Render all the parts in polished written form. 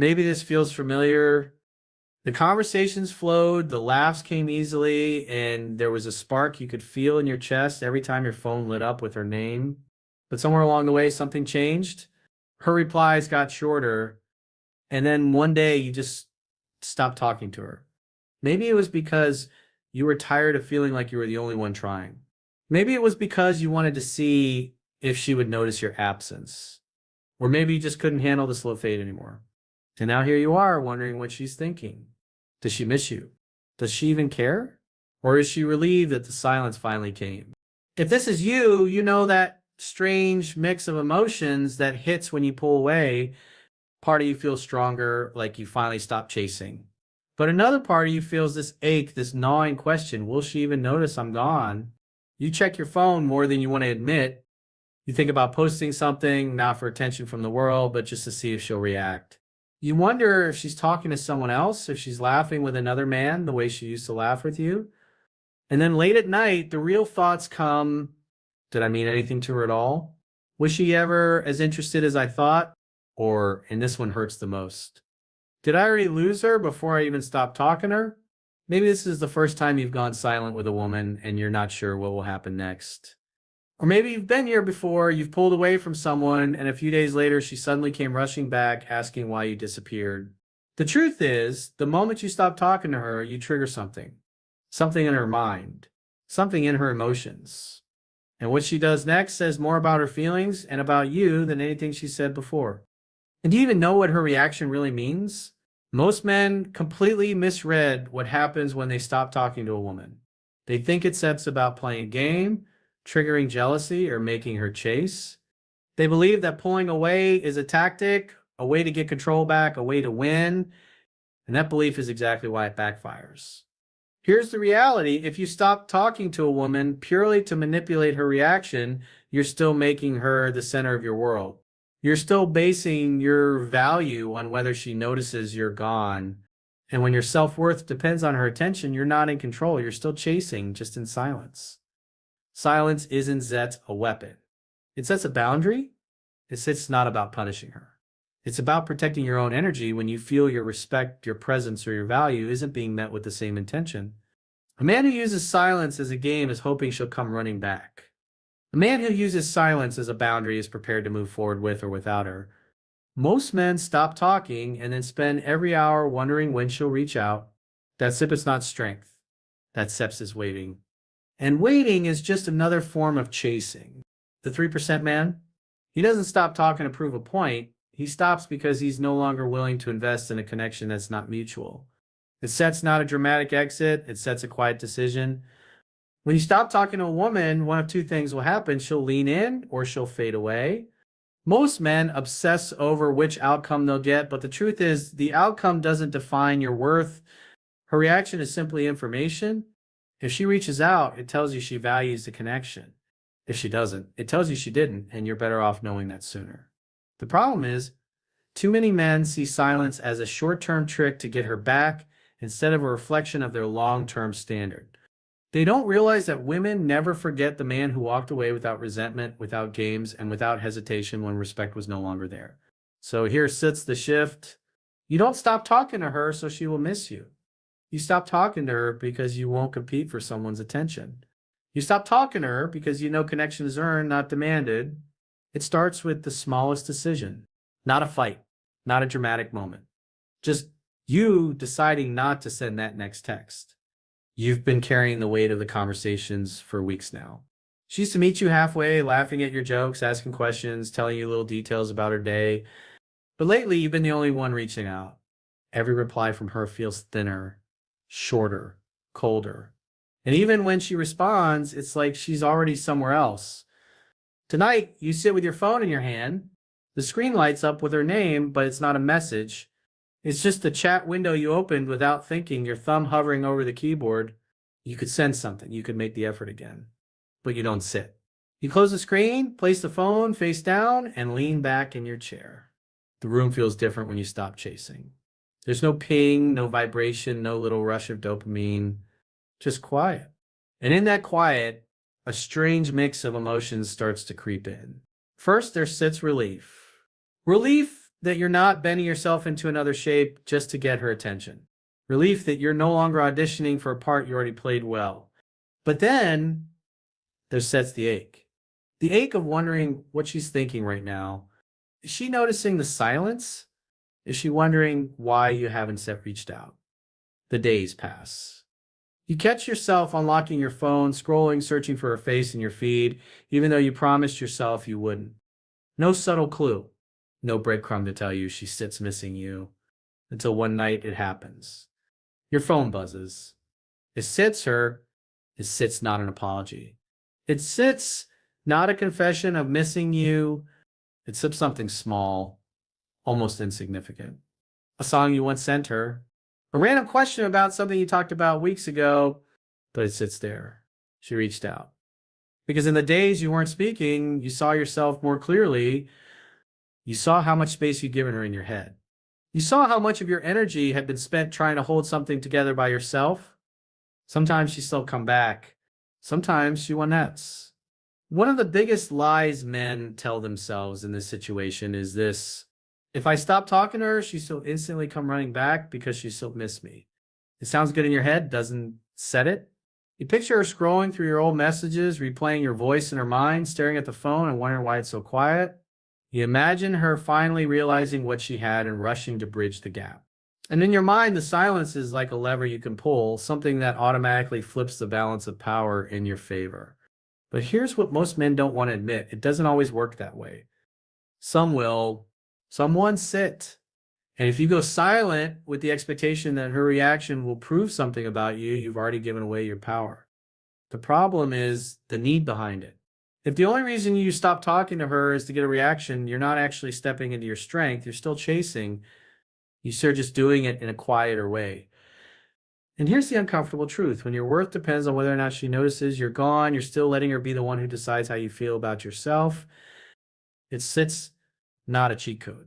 Maybe this feels familiar. The conversations flowed, the laughs came easily, and there was a spark you could feel in your chest every time your phone lit up with her name. But somewhere along the way, something changed. Her replies got shorter, and then one day you just stopped talking to her. Maybe it was because you were tired of feeling like you were the only one trying. Maybe it was because you wanted to see if she would notice your absence. Or maybe you just couldn't handle the slow fade anymore. And now here you are wondering what she's thinking. Does she miss you? Does she even care? Or is she relieved that the silence finally came? If this is you, you know that strange mix of emotions that hits when you pull away. Part of you feels stronger, like you finally stopped chasing. But another part of you feels this ache, this gnawing question, will she even notice I'm gone? You check your phone more than you want to admit. You think about posting something, not for attention from the world, but just to see if she'll react. You wonder if she's talking to someone else, if she's laughing with another man the way she used to laugh with you. And then late at night, the real thoughts come, did I mean anything to her at all? Was she ever as interested as I thought? Or, and this one hurts the most, did I already lose her before I even stopped talking to her? Maybe this is the first time you've gone silent with a woman and you're not sure what will happen next. Or maybe you've been here before, you've pulled away from someone, and a few days later she suddenly came rushing back asking why you disappeared. The truth is, the moment you stop talking to her, you trigger something. Something in her mind. Something in her emotions. And what she does next says more about her feelings and about you than anything she said before. And do you even know what her reaction really means? Most men completely misread what happens when they stop talking to a woman. They think it says about playing a game, triggering jealousy, or making her chase. They believe that pulling away is a tactic, a way to get control back, a way to win, and that belief is exactly why it backfires. Here's the reality. If you stop talking to a woman purely to manipulate her reaction, you're still making her the center of your world. You're still basing your value on whether she notices you're gone. And when your self-worth depends on her attention, you're not in control. You're still chasing, just in silence. Silence isn't Zet a weapon. It sets a boundary. It's not about punishing her. It's about protecting your own energy when you feel your respect, your presence, or your value isn't being met with the same intention. A man who uses silence as a game is hoping she'll come running back. A man who uses silence as a boundary is prepared to move forward with or without her. Most men stop talking and then spend every hour wondering when she'll reach out. That sip is not strength. That seps is waiting. And waiting is just another form of chasing. The 3% man, he doesn't stop talking to prove a point. He stops because he's no longer willing to invest in a connection that's not mutual. It sets not a dramatic exit. It sets a quiet decision. When you stop talking to a woman, one of two things will happen. She'll lean in or she'll fade away. Most men obsess over which outcome they'll get, but the truth is the outcome doesn't define your worth. Her reaction is simply information. If she reaches out, it tells you she values the connection. If she doesn't, it tells you she didn't, and you're better off knowing that sooner. The problem is, too many men see silence as a short-term trick to get her back instead of a reflection of their long-term standard. They don't realize that women never forget the man who walked away without resentment, without games, and without hesitation when respect was no longer there. So here sits the shift. You don't stop talking to her so she will miss you. You stop talking to her because you won't compete for someone's attention. You stop talking to her because you know connection is earned, not demanded. It starts with the smallest decision, not a fight, not a dramatic moment. Just you deciding not to send that next text. You've been carrying the weight of the conversations for weeks now. She used to meet you halfway, laughing at your jokes, asking questions, telling you little details about her day. But lately, you've been the only one reaching out. Every reply from her feels thinner, shorter, colder. And even when she responds, it's like she's already somewhere else. Tonight, you sit with your phone in your hand. The screen lights up with her name, but it's not a message. It's just the chat window you opened without thinking, your thumb hovering over the keyboard. You could send something. You could make the effort again. But you don't sit. You close the screen, place the phone face down, and lean back in your chair. The room feels different when you stop chasing. There's no ping, no vibration, no little rush of dopamine. Just quiet. And in that quiet, a strange mix of emotions starts to creep in. First, there sits relief. Relief that you're not bending yourself into another shape just to get her attention. Relief that you're no longer auditioning for a part you already played well. But then there sets the ache. The ache of wondering what she's thinking right now. Is she noticing the silence? Is she wondering why you haven't yet reached out? The days pass. You catch yourself unlocking your phone, scrolling, searching for her face in your feed, even though you promised yourself you wouldn't. No subtle clue, no breadcrumb to tell you she sits missing you, until one night it happens. Your phone buzzes. It sits her. It sits not an apology. It sits not a confession of missing you. It sips something small, almost insignificant. A song you once sent her. A random question about something you talked about weeks ago, but it sits there. She reached out. Because in the days you weren't speaking, you saw yourself more clearly. You saw how much space you'd given her in your head. You saw how much of your energy had been spent trying to hold something together by yourself. Sometimes she still come back. Sometimes she nets. One of the biggest lies men tell themselves in this situation is this: if I stop talking to her, she still instantly come running back because she still missed me. It sounds good in your head, doesn't set it? You picture her scrolling through your old messages, replaying your voice in her mind, staring at the phone and wondering why it's so quiet. You imagine her finally realizing what she had and rushing to bridge the gap. And in your mind, the silence is like a lever you can pull, something that automatically flips the balance of power in your favor. But here's what most men don't want to admit: it doesn't always work that way. Some will, some won't sit. And if you go silent with the expectation that her reaction will prove something about you, you've already given away your power. The problem is the need behind it. If the only reason you stop talking to her is to get a reaction, you're not actually stepping into your strength. You're still chasing. You're just doing it in a quieter way. And here's the uncomfortable truth. When your worth depends on whether or not she notices you're gone, you're still letting her be the one who decides how you feel about yourself. It sits not a cheat code.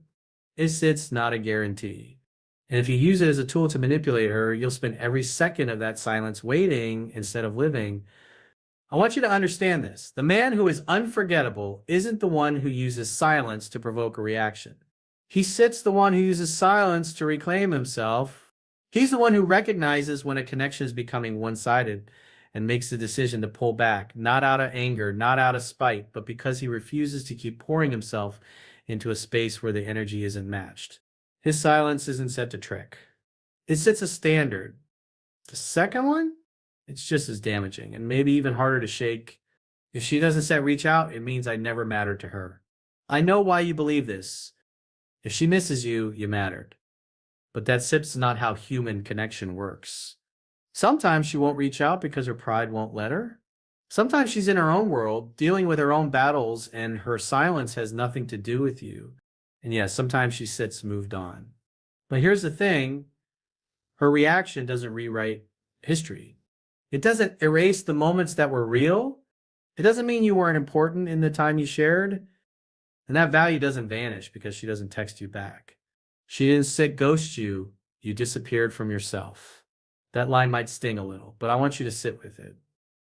It sits not a guarantee. And if you use it as a tool to manipulate her, you'll spend every second of that silence waiting instead of living. I want you to understand this. The man who is unforgettable isn't the one who uses silence to provoke a reaction. He sits the one who uses silence to reclaim himself. He's the one who recognizes when a connection is becoming one-sided and makes the decision to pull back, not out of anger, not out of spite, but because he refuses to keep pouring himself into a space where the energy isn't matched. His silence isn't set to trick. It sets a standard. The second one, it's just as damaging and maybe even harder to shake. If she doesn't set reach out, it means I never mattered to her. I know why you believe this. If she misses you, you mattered. But that's not how human connection works. Sometimes she won't reach out because her pride won't let her. Sometimes she's in her own world, dealing with her own battles, and her silence has nothing to do with you. And yes, sometimes she sits moved on. But here's the thing: her reaction doesn't rewrite history. It doesn't erase the moments that were real. It doesn't mean you weren't important in the time you shared. And that value doesn't vanish because she doesn't text you back. She didn't ghost you. You disappeared from yourself. That line might sting a little, but I want you to sit with it.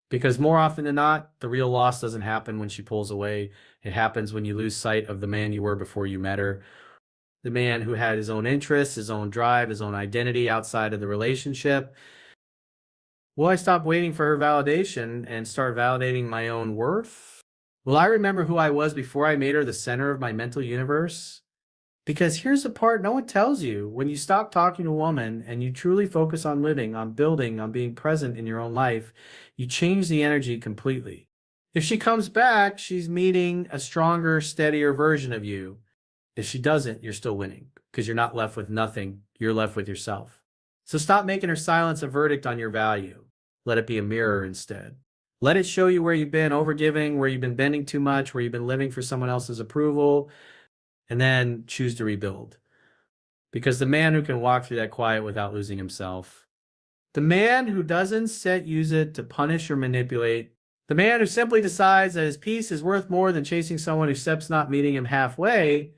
Because more often than not, the real loss doesn't happen when she pulls away. It happens when you lose sight of the man you were before you met her. The man who had his own interests, his own drive, his own identity outside of the relationship. Will I stop waiting for her validation and start validating my own worth? Will I remember who I was before I made her the center of my mental universe? Because here's the part no one tells you. When you stop talking to a woman and you truly focus on living, on building, on being present in your own life, you change the energy completely. If she comes back, she's meeting a stronger, steadier version of you. If she doesn't, you're still winning because you're not left with nothing. You're left with yourself. So stop making her silence a verdict on your value. Let it be a mirror instead. Let it show you where you've been overgiving, where you've been bending too much, where you've been living for someone else's approval, and then choose to rebuild. Because the man who can walk through that quiet without losing himself, the man who doesn't use it to punish or manipulate, the man who simply decides that his peace is worth more than chasing someone who steps not meeting him halfway,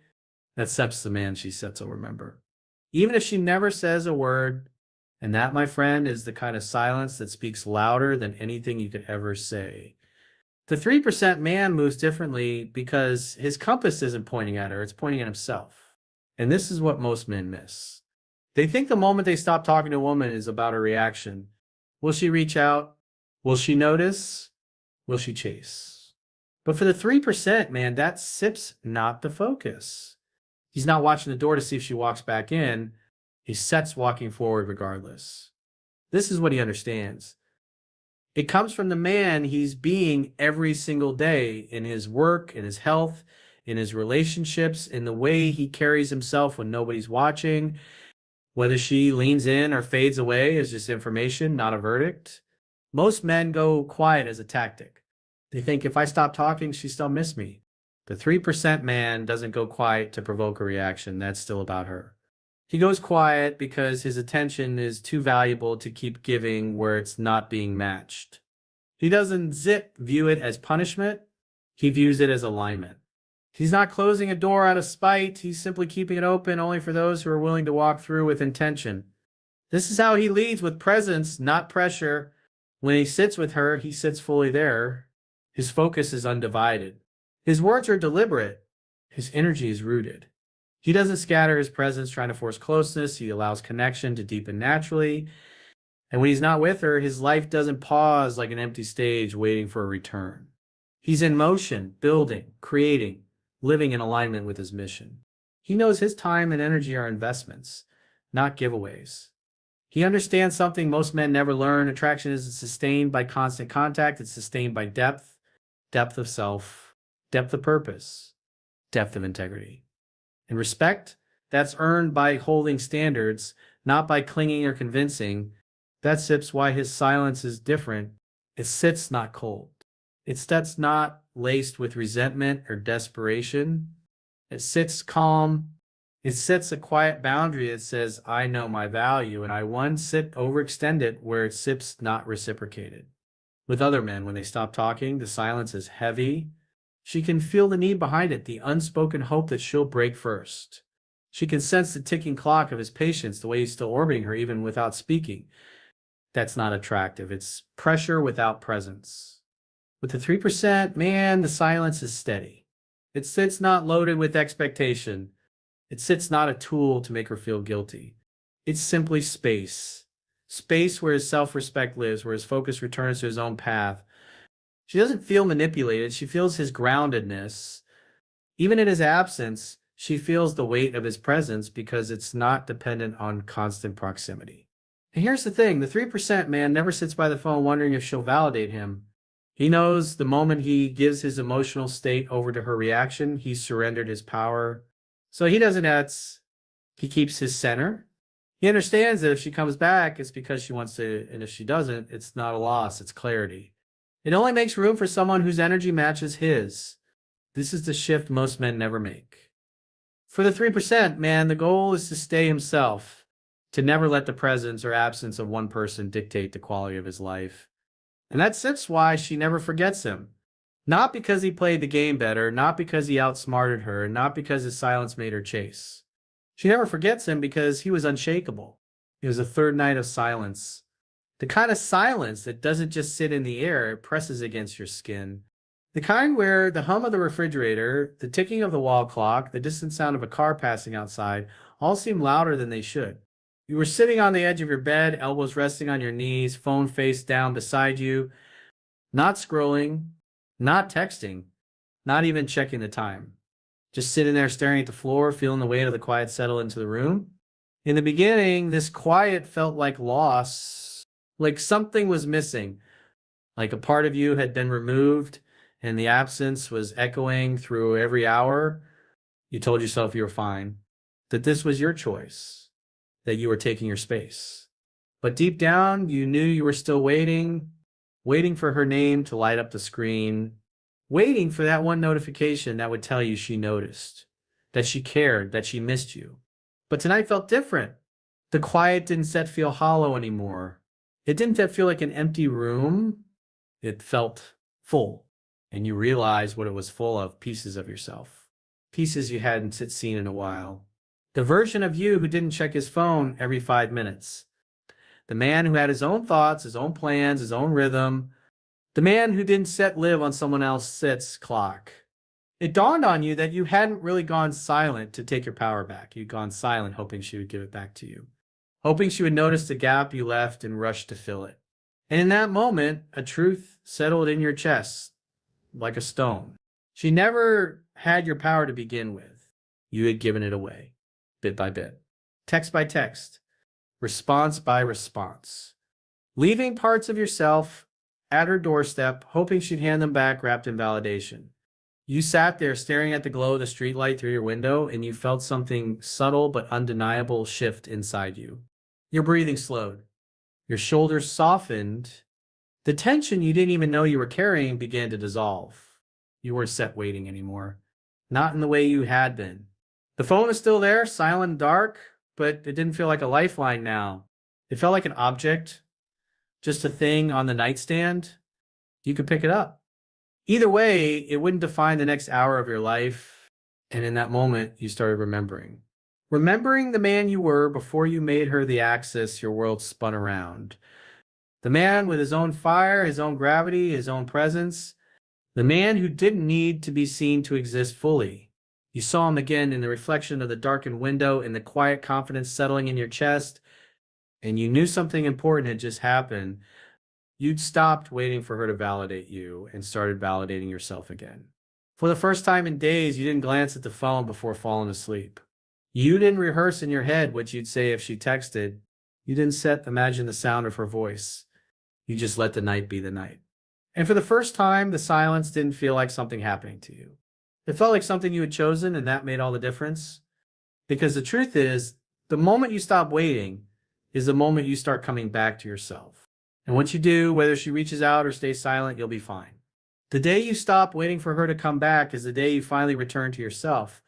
that's the man she sets will remember. Even if she never says a word, and that, my friend, is the kind of silence that speaks louder than anything you could ever say. The 3% man moves differently because his compass isn't pointing at her, it's pointing at himself. And this is what most men miss. They think the moment they stop talking to a woman is about a reaction. Will she reach out? Will she notice? Will she chase? But for the 3%, man, that SIP's not the focus. He's not watching the door to see if she walks back in. He sets walking forward regardless. This is what he understands. It comes from the man he's being every single day in his work, in his health, in his relationships, in the way he carries himself when nobody's watching. Whether she leans in or fades away is just information, not a verdict. Most men go quiet as a tactic. They think if I stop talking, she still miss me. The 3% man doesn't go quiet to provoke a reaction. That's still about her. He goes quiet because his attention is too valuable to keep giving where it's not being matched. He doesn't view it as punishment. He views it as alignment. He's not closing a door out of spite. He's simply keeping it open only for those who are willing to walk through with intention. This is how he leads, with presence, not pressure. When he sits with her, he sits fully there. His focus is undivided. His words are deliberate. His energy is rooted. He doesn't scatter his presence trying to force closeness. He allows connection to deepen naturally. And when he's not with her, his life doesn't pause like an empty stage waiting for a return. He's in motion, building, creating, living in alignment with his mission. He knows his time and energy are investments, not giveaways. He understands something most men never learn. Attraction isn't sustained by constant contact. It's sustained by depth, depth of self, depth of purpose, depth of integrity. And respect, that's earned by holding standards, not by clinging or convincing. That's why his silence is different. It sits not cold. It sits not laced with resentment or desperation. It sits calm. It sets a quiet boundary that says, I know my value, and I won't sit overextended where it sits not reciprocated. With other men, when they stop talking, the silence is heavy. She can feel the need behind it, the unspoken hope that she'll break first. She can sense the ticking clock of his patience, the way he's still orbiting her even without speaking. That's not attractive. It's pressure without presence. With the 3%, man, the silence is steady. It sits not loaded with expectation. It sits not a tool to make her feel guilty. It's simply space. Space where his self-respect lives, where his focus returns to his own path. She doesn't feel manipulated. She feels his groundedness. Even in his absence, she feels the weight of his presence because it's not dependent on constant proximity. And here's the thing, the 3% man never sits by the phone wondering if she'll validate him. He knows the moment he gives his emotional state over to her reaction, he's surrendered his power. So he doesn't ask, he keeps his center. He understands that if she comes back, it's because she wants to, and if she doesn't, it's not a loss, it's clarity. It only makes room for someone whose energy matches his. This is the shift most men never make. For the 3%, man, the goal is to stay himself, to never let the presence or absence of one person dictate the quality of his life. And that's why she never forgets him. Not because he played the game better, not because he outsmarted her, not because his silence made her chase. She never forgets him because he was unshakable. It was a third night of silence. The kind of silence that doesn't just sit in the air, it presses against your skin. The kind where the hum of the refrigerator, the ticking of the wall clock, the distant sound of a car passing outside all seem louder than they should. You were sitting on the edge of your bed, elbows resting on your knees, phone face down beside you, not scrolling, not texting, not even checking the time. Just sitting there staring at the floor, feeling the weight of the quiet settle into the room. In the beginning, this quiet felt like loss, like something was missing, like a part of you had been removed and the absence was echoing through every hour. You told yourself you were fine, that this was your choice, that you were taking your space. But deep down, you knew you were still waiting, waiting for her name to light up the screen, waiting for that one notification that would tell you she noticed, that she cared, that she missed you. But tonight felt different. The quiet didn't feel hollow anymore. It didn't feel like an empty room. It felt full. And you realized what it was full of, pieces of yourself. Pieces you hadn't seen in a while. The version of you who didn't check his phone every 5 minutes. The man who had his own thoughts, his own plans, his own rhythm. The man who didn't live on someone else's clock. It dawned on you that you hadn't really gone silent to take your power back. You'd gone silent hoping she would give it back to you, hoping she would notice the gap you left and rush to fill it. And in that moment, a truth settled in your chest like a stone. She never had your power to begin with. You had given it away, bit by bit, text by text, response by response, leaving parts of yourself at her doorstep, hoping she'd hand them back wrapped in validation. You sat there staring at the glow of the streetlight through your window, and you felt something subtle but undeniable shift inside you. Your breathing slowed. Your shoulders softened. The tension you didn't even know you were carrying began to dissolve. You weren't set waiting anymore. Not in the way you had been. The phone is still there, silent and dark, but it didn't feel like a lifeline now. It felt like an object, just a thing on the nightstand. You could pick it up. Either way, it wouldn't define the next hour of your life. And in that moment, you started remembering. Remembering the man you were before you made her the axis your world spun around. The man with his own fire, his own gravity, his own presence. The man who didn't need to be seen to exist fully. You saw him again in the reflection of the darkened window, in the quiet confidence settling in your chest, and you knew something important had just happened. You'd stopped waiting for her to validate you and started validating yourself again. For the first time in days, you didn't glance at the phone before falling asleep. You didn't rehearse in your head what you'd say if she texted. You didn't imagine the sound of her voice. You just let the night be the night. And for the first time, the silence didn't feel like something happening to you. It felt like something you had chosen, and that made all the difference. Because the truth is, the moment you stop waiting is the moment you start coming back to yourself. And once you do, whether she reaches out or stays silent, you'll be fine. The day you stop waiting for her to come back is the day you finally return to yourself.